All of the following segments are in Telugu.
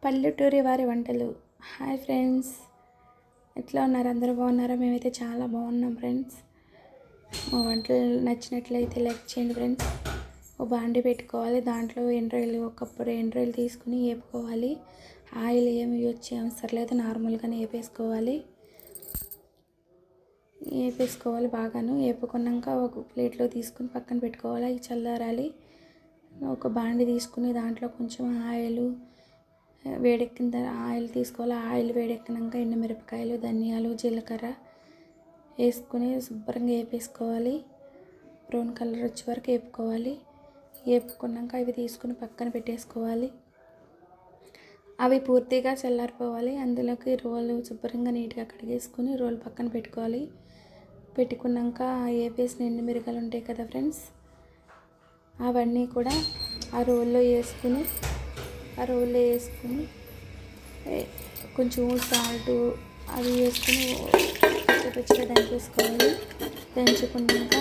పల్లెటూరి వారి వంటలు. హాయ్ ఫ్రెండ్స్, ఎట్లా ఉన్నారు? అందరూ బాగున్నారా? మేమైతే చాలా బాగున్నాం ఫ్రెండ్స్. మా వంటలు నచ్చినట్లయితే లైక్ చేయండి ఫ్రెండ్స్. ఒక బాండి పెట్టుకోవాలి, దాంట్లో ఎండ్రాయిలు ఒక కప్పు ఎండ్రాయిలు తీసుకుని వేపుకోవాలి. ఆయిల్ ఏమి యూజ్ చేయవసరం లేదు, నార్మల్గానే వేపేసుకోవాలి బాగాను. వేపుకున్నాక ఒక ప్లేట్లో తీసుకుని పక్కన పెట్టుకోవాలి, అవి చల్లారాలి. ఒక బాండి తీసుకుని దాంట్లో కొంచెం వేడెక్కిన ఆయిల్ తీసుకోవాలి. ఆయిల్ వేడెక్కినాక ఎండుమిరపకాయలు, ధనియాలు, జీలకర్ర వేసుకుని శుభ్రంగా వేపేసుకోవాలి. బ్రౌన్ కలర్ వచ్చే వరకు వేపుకోవాలి. వేపుకున్నాక అవి తీసుకుని పక్కన పెట్టేసుకోవాలి. అవి పూర్తిగా చల్లారిపోవాలి. అందులోకి రోలు శుభ్రంగా నీట్గా కడిగేసుకుని రోలు పక్కన పెట్టుకోవాలి. పెట్టుకున్నాక వేపేసిన ఎండుమిరపకాయలు ఉంటాయి కదా ఫ్రెండ్స్, అవన్నీ కూడా ఆ రోల్లో వేసుకుని కొంచెం సాల్ట్ అవి వేసుకుని పచ్చిగా దంచేసుకోవాలి. దంచుకున్నాక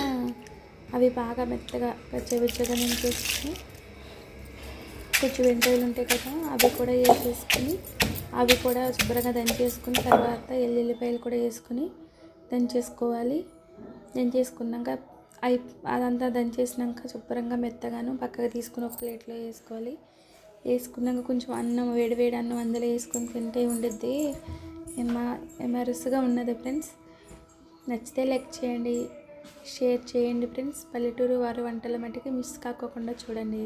అవి బాగా మెత్తగా పచ్చిగా దంచేసుకుని కొంచెం వెంట్రుకలు ఉంటాయి కదా, అవి కూడా వేసేసుకుని అవి కూడా శుభ్రంగా దంచేసుకుని తర్వాత ఎల్లుల్లిపాయలు కూడా వేసుకుని దంచేసుకోవాలి. దంచేసుకున్నాక అదంతా దంచేసినాక శుభ్రంగా మెత్తగాను పక్కకు తీసుకుని ఒక ప్లేట్లో వేసుకోవాలి. వేసుకున్నాక కొంచెం అన్నం, వేడి అన్నం అందులో వేసుకొని తింటే ఉండిద్ది. ఎమరుసుగా ఉన్నది ఫ్రెండ్స్. నచ్చితే లైక్ చేయండి, షేర్ చేయండి ఫ్రెండ్స్. పల్లెటూరు వారి వంటల మట్టికి మిస్ కాకోకుండా చూడండి.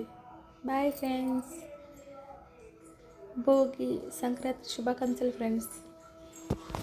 Bye friends. భోగి సంక్రాంతి శుభాకాంక్షలు ఫ్రెండ్స్.